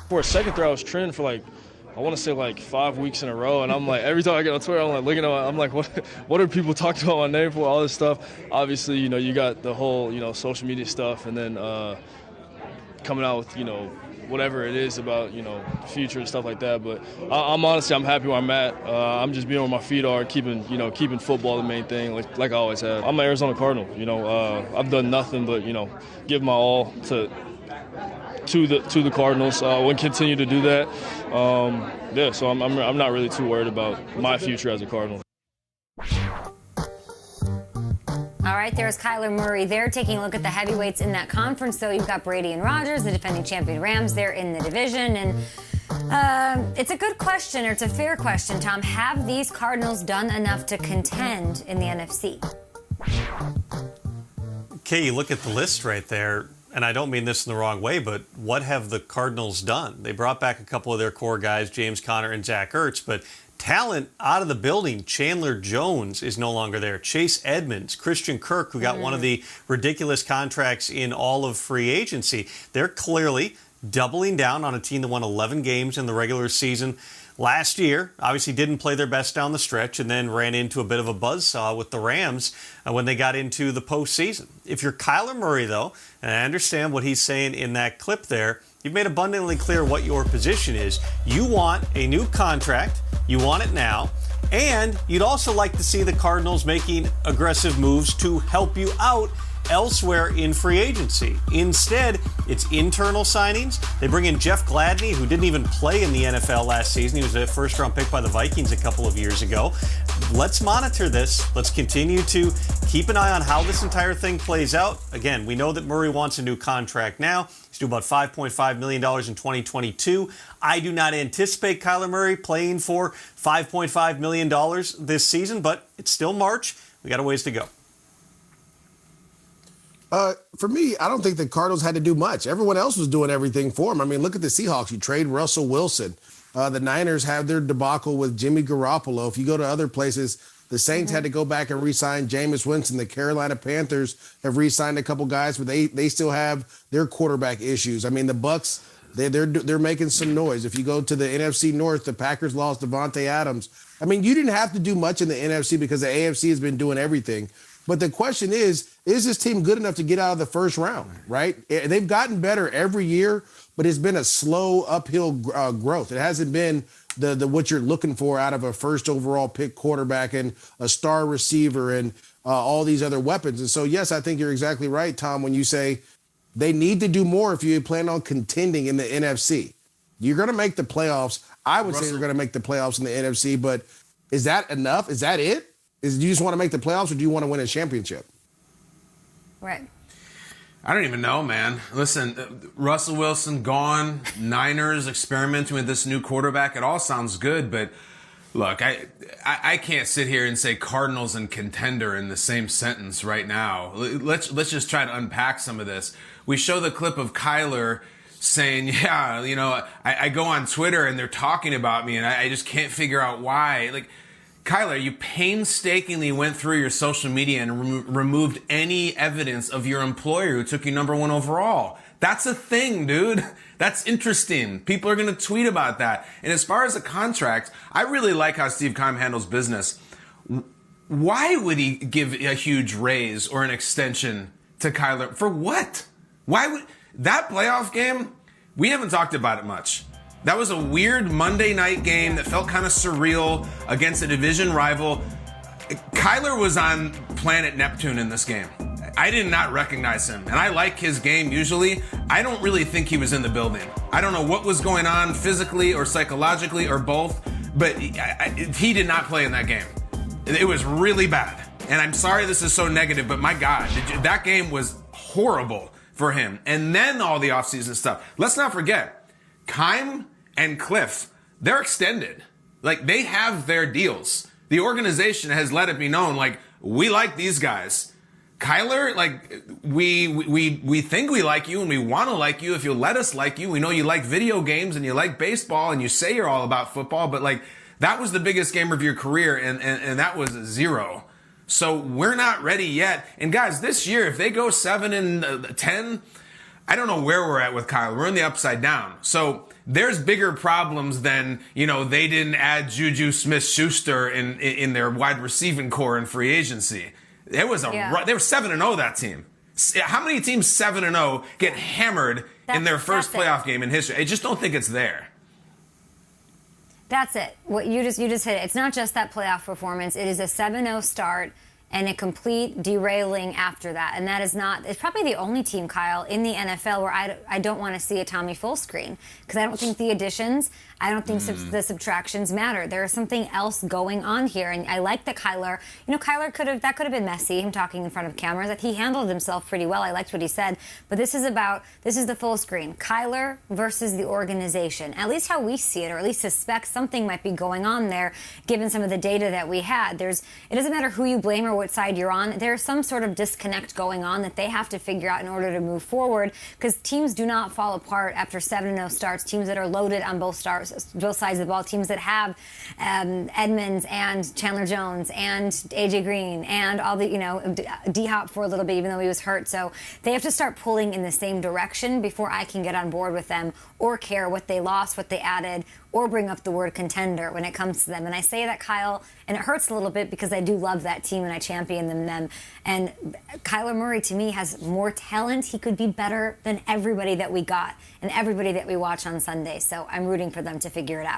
For a second there, I was trending for like, I want to say like 5 weeks in a row, and I'm like, every time I get on Twitter, I'm like looking at, I'm like, what are people talking about my name for? All this stuff. Obviously, you got the whole, social media stuff, and then coming out with, whatever it is about, the future and stuff like that. But I'm happy where I'm at. I'm just being where my feet are, keeping football the main thing, like I always have. I'm an Arizona Cardinal. I've done nothing but, give my all to the Cardinals. We'll continue to do that. So I'm not really too worried about my future as a Cardinal. All right, there's Kyler Murray there taking a look at the heavyweights in that conference, though. You've got Brady and Rodgers, the defending champion Rams, there in the division. And it's a good question, or it's a fair question, Tom. Have these Cardinals done enough to contend in the NFC? Okay, you look at the list right there, and I don't mean this in the wrong way, but what have the Cardinals done? They brought back a couple of their core guys, James Conner and Zach Ertz, but talent out of the building. Chandler Jones is no longer there. Chase Edmonds, Christian Kirk, who got one of the ridiculous contracts in all of free agency. They're clearly doubling down on a team that won 11 games in the regular season last year. Obviously didn't play their best down the stretch and then ran into a bit of a buzzsaw with the Rams when they got into the postseason. If you're Kyler Murray, though, and I understand what he's saying in that clip there, you've made abundantly clear what your position is. You want a new contract. You want it now. And you'd also like to see the Cardinals making aggressive moves to help you out elsewhere in free agency. Instead, it's internal signings. They bring in Jeff Gladney, who didn't even play in the NFL last season. He was a first-round pick by the Vikings a couple of years ago. Let's monitor this. Let's continue to keep an eye on how this entire thing plays out. Again, we know that Murray wants a new contract now. He's due about $5.5 million in 2022. I do not anticipate Kyler Murray playing for $5.5 million this season, but it's still March. We got a ways to go. For me, I don't think the Cardinals had to do much. Everyone else was doing everything for them. I mean, look at the Seahawks. You trade Russell Wilson. The Niners have their debacle with Jimmy Garoppolo. If you go to other places, the Saints had to go back and re-sign Jameis Winston. The Carolina Panthers have re-signed a couple guys, but they still have their quarterback issues. I mean, the Bucs, they're making some noise. If you go to the NFC North, the Packers lost Devontae Adams. I mean, you didn't have to do much in the NFC because the AFC has been doing everything. But the question is this team good enough to get out of the first round, right? They've gotten better every year, but it's been a slow uphill growth. It hasn't been the what you're looking for out of a first overall pick quarterback and a star receiver and all these other weapons. And so, yes, I think you're exactly right, Tom, when you say they need to do more if you plan on contending in the NFC. You're going to make the playoffs. I would say you're going to make the playoffs in the NFC, but is that enough? Is that it? Do you just want to make the playoffs, or do you want to win a championship? Right. I don't even know, man. Listen, Russell Wilson gone, Niners experimenting with this new quarterback. It all sounds good, but look, I can't sit here and say Cardinals and contender in the same sentence right now. Let's just try to unpack some of this. We show the clip of Kyler saying, yeah, I go on Twitter and they're talking about me and I just can't figure out why. Like, Kyler, you painstakingly went through your social media and removed any evidence of your employer who took you number 1 overall. That's a thing, dude. That's interesting. People are going to tweet about that. And as far as the contract, I really like how Steve Keim handles business. Why would he give a huge raise or an extension to Kyler? For what? Why would that playoff game? We haven't talked about it much. That was a weird Monday night game that felt kind of surreal against a division rival. Kyler was on planet Neptune in this game. I did not recognize him, and I like his game usually. I don't really think he was in the building. I don't know what was going on physically or psychologically or both, but he did not play in that game. It was really bad. And I'm sorry this is so negative, but my God, that game was horrible for him. And then all the offseason stuff. Let's not forget, Keim and Cliff, they're extended. Like, they have their deals. The organization has let it be known, like, we like these guys. Kyler, like, we think we like you and we want to like you if you'll let us like you. We know you like video games and you like baseball and you say you're all about football, but, like, that was the biggest game of your career and that was 0. So we're not ready yet. And guys, this year, if they go 7-10, I don't know where we're at with Kyle. We're in the upside down. So there's bigger problems than, they didn't add Juju Smith-Schuster in their wide receiving core in free agency. They were 7-0, that team. How many teams 7-0 get hammered in their first playoff game in history? I just don't think it's there. That's it. What you just hit it. It's not just that playoff performance. It is a 7-0 start and a complete derailing after that. And that is not, it's probably the only team, Kyle, in the NFL where I don't want to see a Tommy full screen, because I don't think the additions, I don't think the subtractions matter. There is something else going on here. And I like that Kyler that could have been messy, him talking in front of cameras, that he handled himself pretty well. I liked what he said. But this is the full screen. Kyler versus the organization. At least how we see it, or at least suspect something might be going on there, given some of the data that we had. It doesn't matter who you blame or what side you're on. There's some sort of disconnect going on that they have to figure out in order to move forward, because teams do not fall apart after 7-0 starts. Teams that are loaded on both sides of the ball, teams that have Edmonds and Chandler Jones and AJ Green and all the, D-Hop for a little bit, even though he was hurt. So they have to start pulling in the same direction before I can get on board with them or care what they lost, what they added, or bring up the word contender when it comes to them. And I say that, Kyle, and it hurts a little bit because I do love that team and I champion them. And Kyler Murray, to me, has more talent. He could be better than everybody that we got and everybody that we watch on Sunday. So I'm rooting for them to figure it out.